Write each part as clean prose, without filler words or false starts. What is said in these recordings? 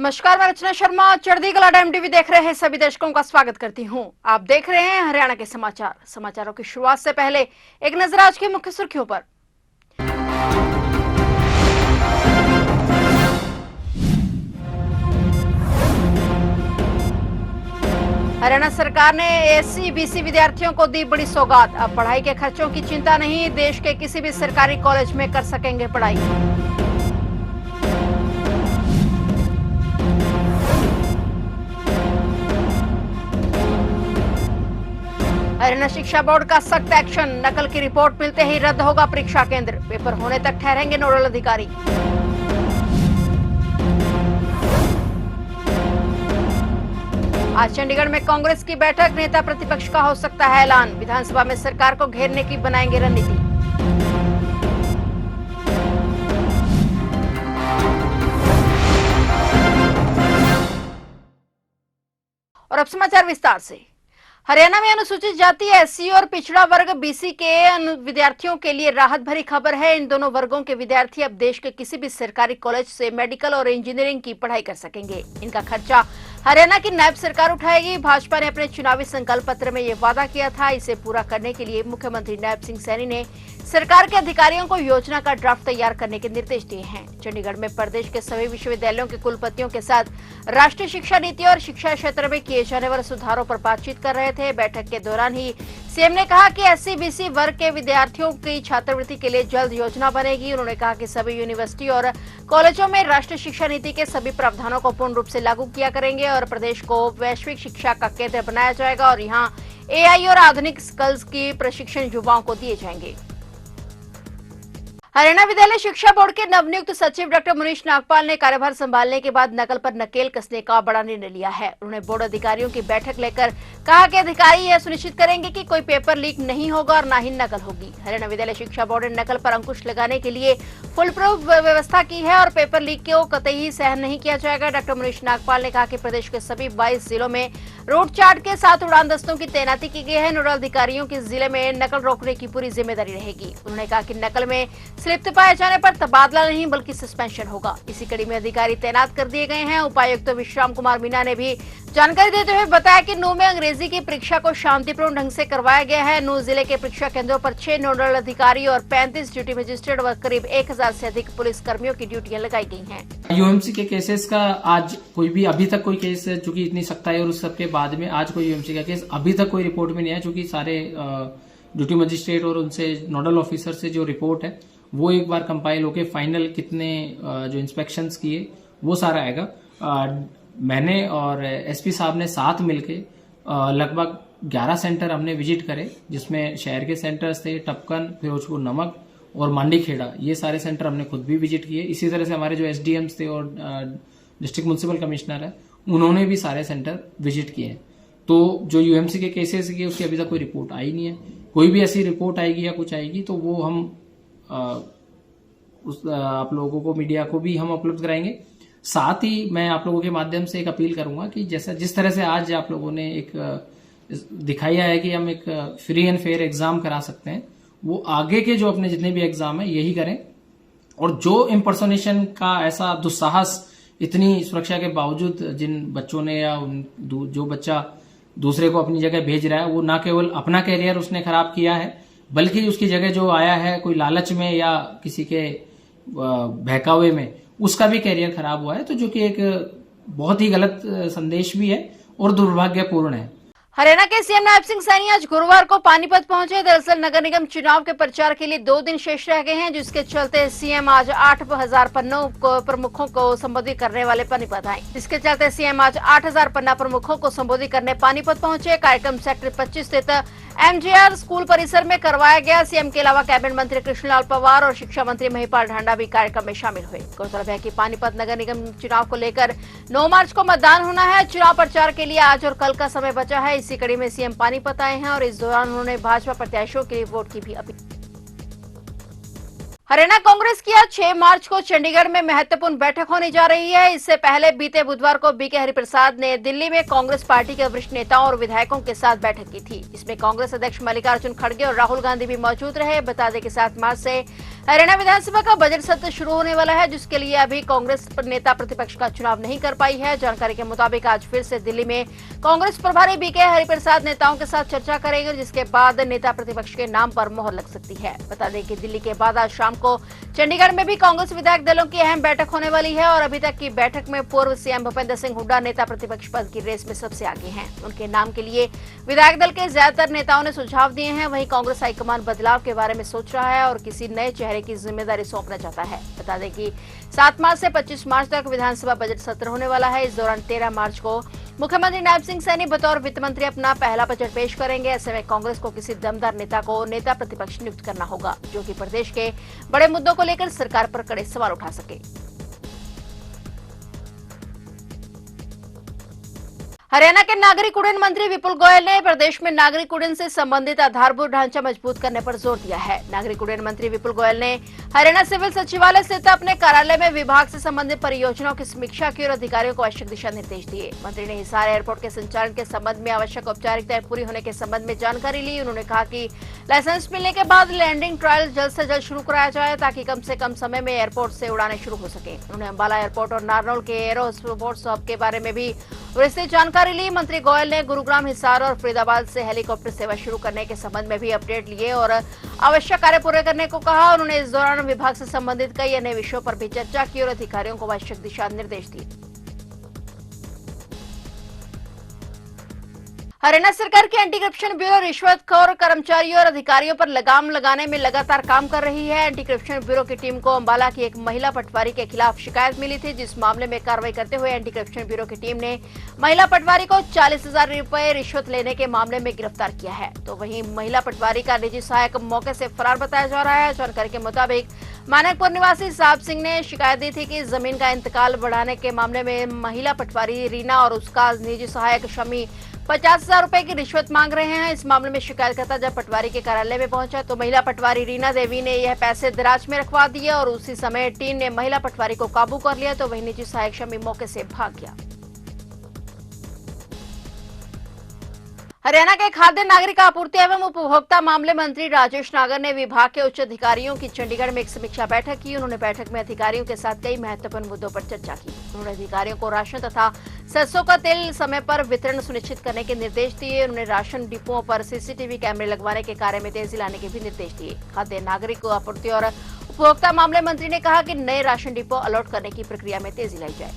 नमस्कार, मैं रचना शर्मा। चढ़ती कला टाइम टीवी देख रहे हैं सभी दर्शकों का स्वागत करती हूं। आप देख रहे हैं हरियाणा के समाचार। समाचारों की शुरुआत से पहले एक नजर आज की मुख्य सुर्खियों पर। हरियाणा सरकार ने एससी बीसी विद्यार्थियों को दी बड़ी सौगात। अब पढ़ाई के खर्चों की चिंता नहीं, देश के किसी भी सरकारी कॉलेज में कर सकेंगे पढ़ाई। हरियाणा शिक्षा बोर्ड का सख्त एक्शन, नकल की रिपोर्ट मिलते ही रद्द होगा परीक्षा केंद्र, पेपर होने तक ठहरेंगे नोडल अधिकारी। आज चंडीगढ़ में कांग्रेस की बैठक, नेता प्रतिपक्ष का हो सकता है ऐलान, विधानसभा में सरकार को घेरने की बनाएंगे रणनीति। और अब समाचार विस्तार से। हरियाणा में अनुसूचित जाति, एससी और पिछड़ा वर्ग बीसी के विद्यार्थियों के लिए राहत भरी खबर है। इन दोनों वर्गों के विद्यार्थी अब देश के किसी भी सरकारी कॉलेज से मेडिकल और इंजीनियरिंग की पढ़ाई कर सकेंगे। इनका खर्चा हरियाणा की नायब सरकार उठाएगी। भाजपा ने अपने चुनावी संकल्प पत्र में ये वादा किया था। इसे पूरा करने के लिए मुख्यमंत्री नायब सिंह सैनी ने सरकार के अधिकारियों को योजना का ड्राफ्ट तैयार करने के निर्देश दिए हैं। चंडीगढ़ में प्रदेश के सभी विश्वविद्यालयों के कुलपतियों के साथ राष्ट्रीय शिक्षा नीति और शिक्षा क्षेत्र में किए जाने वाले सुधारों पर बातचीत कर रहे थे। बैठक के दौरान ही सीएम ने कहा कि एससी बीसी वर्ग के विद्यार्थियों की छात्रवृत्ति के लिए जल्द योजना बनेगी। उन्होंने कहा कि सभी यूनिवर्सिटी और कॉलेजों में राष्ट्रीय शिक्षा नीति के सभी प्रावधानों को पूर्ण रूप से लागू किया करेंगे और प्रदेश को वैश्विक शिक्षा का केंद्र बनाया जाएगा और यहाँ एआई और आधुनिक स्किल्स की प्रशिक्षण युवाओं को दिए जाएंगे। हरियाणा विद्यालय शिक्षा बोर्ड के नवनियुक्त सचिव डॉक्टर मनीष नागपाल ने कार्यभार संभालने के बाद नकल पर नकेल कसने का बड़ा निर्णय लिया है। उन्होंने बोर्ड अधिकारियों की बैठक लेकर कहा कि अधिकारी यह सुनिश्चित करेंगे कि कोई पेपर लीक नहीं होगा और न ही नकल होगी। हरियाणा विद्यालय शिक्षा बोर्ड ने नकल पर अंकुश लगाने के लिए फुल प्रूफ व्यवस्था की है और पेपर लीक को कतई सहन नहीं किया जाएगा। डॉक्टर मनीष नागपाल ने कहा कि प्रदेश के सभी 22 जिलों में रूट चार्ट के साथ उड़ान दस्तों की तैनाती की गई है। नोडल अधिकारियों की जिले में नकल रोकने की पूरी जिम्मेदारी रहेगी। उन्होंने कहा कि नकल में स्लिप पाए जाने पर तबादला नहीं बल्कि सस्पेंशन होगा। इसी कड़ी में अधिकारी तैनात कर दिए गए हैं। उपायुक्त विश्राम कुमार मीना ने भी जानकारी देते हुए बताया कि नू में अंग्रेजी की परीक्षा को शांतिपूर्ण ढंग से करवाया गया है। नू जिले के परीक्षा केंद्रों पर 6 नोडल अधिकारी और 35 ड्यूटी मजिस्ट्रेट व करीब 1000 से अधिक पुलिस कर्मियों की ड्यूटियां लगाई गई हैं। यूएमसी के केसेस का आज कोई भी अभी तक कोई केस, चूंकि इतनी सख्ताई और उस सबके बाद में आज कोई यूएमसी का केस अभी तक कोई रिपोर्ट में नहीं आया, चूंकि सारे ड्यूटी मजिस्ट्रेट और उनसे नोडल ऑफिसर से जो रिपोर्ट है वो एक बार कंपाइल होके फाइनल कितने जो इंस्पेक्शंस किए वो सारा आएगा। मैंने और एसपी साहब ने साथ मिलके लगभग 11 सेंटर हमने विजिट करे, जिसमें शहर के सेंटर्स थे टपकन, फिरोजपुर नमक और मांडी खेड़ा। ये सारे सेंटर हमने खुद भी विजिट किए। इसी तरह से हमारे जो एसडीएम्स थे और डिस्ट्रिक्ट म्युनिसिपल कमिश्नर है उन्होंने भी सारे सेंटर विजिट किए हैं। तो जो यूएमसी के केसेस की उसकी अभी तक कोई रिपोर्ट आई नहीं है। कोई भी ऐसी रिपोर्ट आएगी या कुछ आएगी तो वो हम आप लोगों को, मीडिया को भी हम उपलब्ध कराएंगे। साथ ही मैं आप लोगों के माध्यम से एक अपील करूंगा कि जैसा जिस तरह से आज आप लोगों ने एक दिखाया है कि हम एक फ्री एंड फेयर एग्जाम करा सकते हैं, वो आगे के जो अपने जितने भी एग्जाम है यही करें। और जो इम्पर्सोनेशन का ऐसा दुस्साहस इतनी सुरक्षा के बावजूद जिन बच्चों ने या जो बच्चा दूसरे को अपनी जगह भेज रहा है, वो ना केवल अपना कैरियर उसने खराब किया है बल्कि उसकी जगह जो आया है कोई लालच में या किसी के बहकावे में, उसका भी कैरियर खराब हुआ है। तो जो कि एक बहुत ही गलत संदेश भी है और दुर्भाग्यपूर्ण है। हरियाणा के सीएम नायब सिंह सैनी आज गुरुवार को पानीपत पहुंचे। दरअसल नगर निगम चुनाव के प्रचार के लिए 2 दिन शेष रह गए हैं, जिसके चलते सीएम आज 8000 पन्नों प्रमुखों को संबोधित करने वाले पानीपत आए। जिसके चलते सीएम आज 8000 पन्ना प्रमुखों को संबोधित करने पानीपत पहुंचे। कार्यक्रम सेक्टर 25 स्थित एमजीआर स्कूल परिसर में करवाया गया। सीएम के अलावा कैबिनेट मंत्री कृष्णलाल पंवार और शिक्षा मंत्री महिपाल ढांडा भी कार्यक्रम में शामिल हुए। गौरतलब है कि पानीपत नगर निगम चुनाव को लेकर 9 मार्च को मतदान होना है। चुनाव प्रचार के लिए आज और कल का समय बचा है। इसी कड़ी में सीएम पानीपत आए हैं और इस दौरान उन्होंने भाजपा प्रत्याशियों के लिए वोट की भी अपील। हरियाणा कांग्रेस की आज 6 मार्च को चंडीगढ़ में महत्वपूर्ण बैठक होने जा रही है। इससे पहले बीते बुधवार को बीके हरिप्रसाद ने दिल्ली में कांग्रेस पार्टी के वरिष्ठ नेताओं और विधायकों के साथ बैठक की थी। इसमें कांग्रेस अध्यक्ष मल्लिकार्जुन खड़गे और राहुल गांधी भी मौजूद रहे। बता दें कि 7 मार्च से हरियाणा विधानसभा का बजट सत्र शुरू होने वाला है, जिसके लिए अभी कांग्रेस नेता प्रतिपक्ष का चुनाव नहीं कर पाई है। जानकारी के मुताबिक आज फिर से दिल्ली में कांग्रेस प्रभारी बीके हरिप्रसाद नेताओं के साथ चर्चा करेंगे, जिसके बाद नेता प्रतिपक्ष के नाम पर मोहर लग सकती है। बता दें कि दिल्ली के बाद आज शाम को चंडीगढ़ में भी कांग्रेस विधायक दलों की अहम बैठक होने वाली है और अभी तक की बैठक में पूर्व सीएम भूपेंद्र सिंह हुड्डा नेता प्रतिपक्ष पद की रेस में सबसे आगे हैं। उनके नाम के लिए विधायक दल के ज्यादातर नेताओं ने सुझाव दिए हैं। वहीं कांग्रेस हाईकमान बदलाव के बारे में सोच रहा है और किसी नए चेहरे की जिम्मेदारी सौंपना चाहता है। बता दें कि 7 मार्च से 25 मार्च तक विधानसभा बजट सत्र होने वाला है। इस दौरान 13 मार्च को मुख्यमंत्री नायब सिंह सैनी बतौर वित्त मंत्री अपना पहला बजट पेश करेंगे। ऐसे में कांग्रेस को किसी दमदार नेता को नेता प्रतिपक्ष नियुक्त करना होगा, जो कि प्रदेश के बड़े मुद्दों को लेकर सरकार पर कड़े सवाल उठा सके। हरियाणा के नागरिक उड्डयन मंत्री विपुल गोयल ने प्रदेश में नागरिक उड्डयन से संबंधित आधारभूत ढांचा मजबूत करने पर जोर दिया है। नागरिक उड्डयन मंत्री विपुल गोयल ने हरियाणा सिविल सचिवालय स्थित अपने कार्यालय में विभाग से संबंधित परियोजनाओं की समीक्षा की और अधिकारियों को आवश्यक दिशा निर्देश दिए। मंत्री ने हिसार एयरपोर्ट के संचालन के संबंध में आवश्यक औपचारिकताएं पूरी होने के संबंध में जानकारी ली। उन्होंने कहा कि लाइसेंस मिलने के बाद लैंडिंग ट्रायल जल्द से जल्द शुरू कराया जाए, ताकि कम से कम समय में एयरपोर्ट से उड़ानें शुरू हो सके। उन्होंने अंबाला एयरपोर्ट और नारनौल के एरो स्पोर्ट्स हब के बारे में भी विस्तृत जानकारी ली। मंत्री गोयल ने गुरुग्राम, हिसार और फरीदाबाद से हेलीकॉप्टर सेवा शुरू करने के संबंध में भी अपडेट लिए और आवश्यक कार्य पूरे करने को कहा। उन्होंने इस दौरान विभाग से संबंधित कई अन्य विषयों पर भी चर्चा की और अधिकारियों को आवश्यक दिशा निर्देश दिए। हरियाणा सरकार की एंटी करप्शन ब्यूरो रिश्वतखोर कर्मचारियों और अधिकारियों पर लगाम लगाने में लगातार काम कर रही है। एंटी करप्शन ब्यूरो की टीम को अंबाला की एक महिला पटवारी के खिलाफ शिकायत मिली थी, जिस मामले में कार्रवाई करते हुए एंटी करप्शन ब्यूरो की टीम ने महिला पटवारी को 40,000 रुपए रिश्वत लेने के मामले में गिरफ्तार किया है। तो वहीं महिला पटवारी का निजी सहायक मौके से फरार बताया जा रहा है। जानकारी के मुताबिक मानकपुर निवासी साहब सिंह ने शिकायत दी थी कि जमीन का इंतकाल बढ़ाने के मामले में महिला पटवारी रीना और उसका निजी सहायक शमी 50,000 रुपए की रिश्वत मांग रहे हैं। इस मामले में शिकायतकर्ता जब पटवारी के कार्यालय में पहुंचा तो महिला पटवारी रीना देवी ने यह पैसे दराज में रखवा दिए और उसी समय टीम ने महिला पटवारी को काबू कर लिया। तो वही निजी सहायक शमी मौके से भाग गया। हरियाणा के खाद्य नागरिक आपूर्ति एवं उपभोक्ता मामले मंत्री राजेश नागर ने विभाग के उच्च अधिकारियों की चंडीगढ़ में एक समीक्षा बैठक की। उन्होंने बैठक में अधिकारियों के साथ कई महत्वपूर्ण मुद्दों पर चर्चा की। उन्होंने अधिकारियों को राशन तथा सरसों का तेल समय पर वितरण सुनिश्चित करने के निर्देश दिए। उन्होंने राशन डिपोओं पर सीसीटीवी कैमरे लगवाने के कार्य में तेजी लाने के भी निर्देश दिए। खाद्य नागरिक आपूर्ति और उपभोक्ता मामले मंत्री ने कहा कि नए राशन डिपो अलॉट करने की प्रक्रिया में तेजी लाई जाए।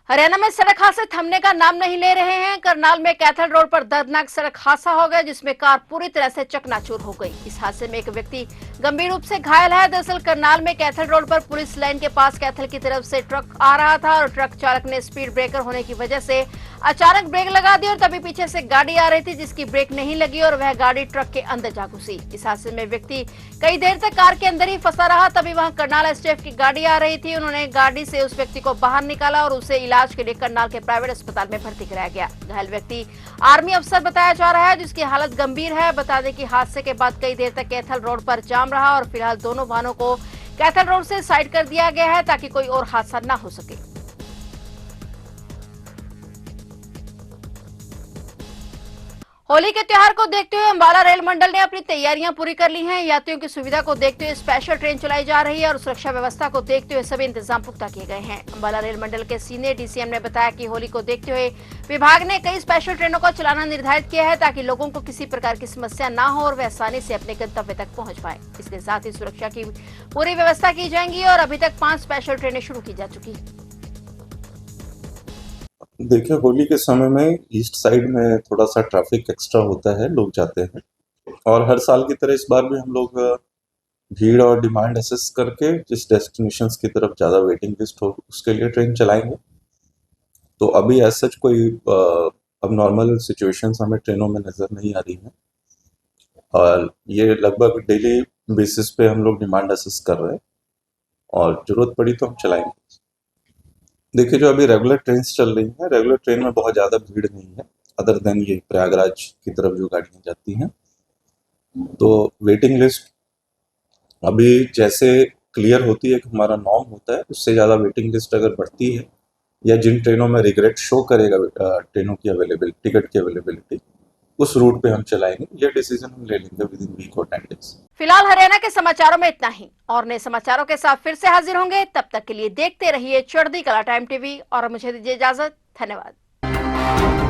हरियाणा में सड़क हादसे थमने का नाम नहीं ले रहे हैं। करनाल में कैथल रोड पर दर्दनाक सड़क हादसा हो गया, जिसमें कार पूरी तरह से चकनाचूर हो गई। इस हादसे में एक व्यक्ति गंभीर रूप से घायल है। दरअसल करनाल में कैथल रोड पर पुलिस लाइन के पास कैथल की तरफ से ट्रक आ रहा था और ट्रक चालक ने स्पीड ब्रेकर होने की वजह से अचानक ब्रेक लगा दी और तभी पीछे से गाड़ी आ रही थी, जिसकी ब्रेक नहीं लगी और वह गाड़ी ट्रक के अंदर जा घुसी। इस हादसे में व्यक्ति कई देर तक कार के अंदर ही फंसा रहा। तभी वहां करनाल एसटीएफ की गाड़ी आ रही थी। उन्होंने गाड़ी से उस व्यक्ति को बाहर निकाला और उसे इलाज के लिए करनाल के प्राइवेट अस्पताल में भर्ती कराया गया। घायल व्यक्ति आर्मी अफसर बताया जा रहा है, जिसकी हालत गंभीर है। बता दें कि हादसे के बाद कई देर तक कैथल रोड पर जाम रहा और फिलहाल दोनों वाहनों को कैथल रोड से साइड कर दिया गया है, ताकि कोई और हादसा न हो सके। होली के त्योहार को देखते हुए अंबाला रेल मंडल ने अपनी तैयारियां पूरी कर ली हैं। यात्रियों की सुविधा को देखते हुए स्पेशल ट्रेन चलाई जा रही है और सुरक्षा व्यवस्था को देखते हुए सभी इंतजाम पुख्ता किए गए हैं। अंबाला रेल मंडल के सीनियर डीसीएम ने बताया कि होली को देखते हुए विभाग ने कई स्पेशल ट्रेनों को चलाना निर्धारित किया है, ताकि लोगों को किसी प्रकार की समस्या न हो और वे आसानी से अपने गंतव्य तक पहुंच पाए। इसके साथ ही सुरक्षा की पूरी व्यवस्था की जाएगी और अभी तक 5 स्पेशल ट्रेनें शुरू की जा चुकी। देखिए, होली के समय में ईस्ट साइड में थोड़ा सा ट्रैफिक एक्स्ट्रा होता है, लोग जाते हैं और हर साल की तरह इस बार भी हम लोग भीड़ और डिमांड असेस करके जिस डेस्टिनेशंस की तरफ ज़्यादा वेटिंग लिस्ट हो उसके लिए ट्रेन चलाएंगे। तो अभी ऐसा कोई अब नॉर्मल सिचुएशंस हमें ट्रेनों में नज़र नहीं आ रही है और ये लगभग डेली बेसिस पे हम लोग डिमांड असेस कर रहे हैं और ज़रूरत पड़ी तो हम चलाएंगे। देखिए, जो अभी रेगुलर ट्रेन चल रही हैं, रेगुलर ट्रेन में बहुत ज़्यादा भीड़ नहीं है, अदर देन ये प्रयागराज की तरफ जो गाड़ियाँ जाती हैं। तो वेटिंग लिस्ट अभी जैसे क्लियर होती है कि हमारा नॉर्म होता है, उससे ज़्यादा वेटिंग लिस्ट अगर बढ़ती है या जिन ट्रेनों में रिग्रेट शो करेगा ट्रेनों की अवेलेबिलिटी, टिकट की अवेलेबिलिटी, उस रूट पे हम चलाएंगे। ये डिसीजन हम ले लेंगे विद इन वीक और 10 डेज। फिलहाल हरियाणा के समाचारों में इतना ही, और नए समाचारों के साथ फिर से हाजिर होंगे। तब तक के लिए देखते रहिए चढ़ती कला टाइम टीवी और मुझे दीजिए इजाजत। धन्यवाद।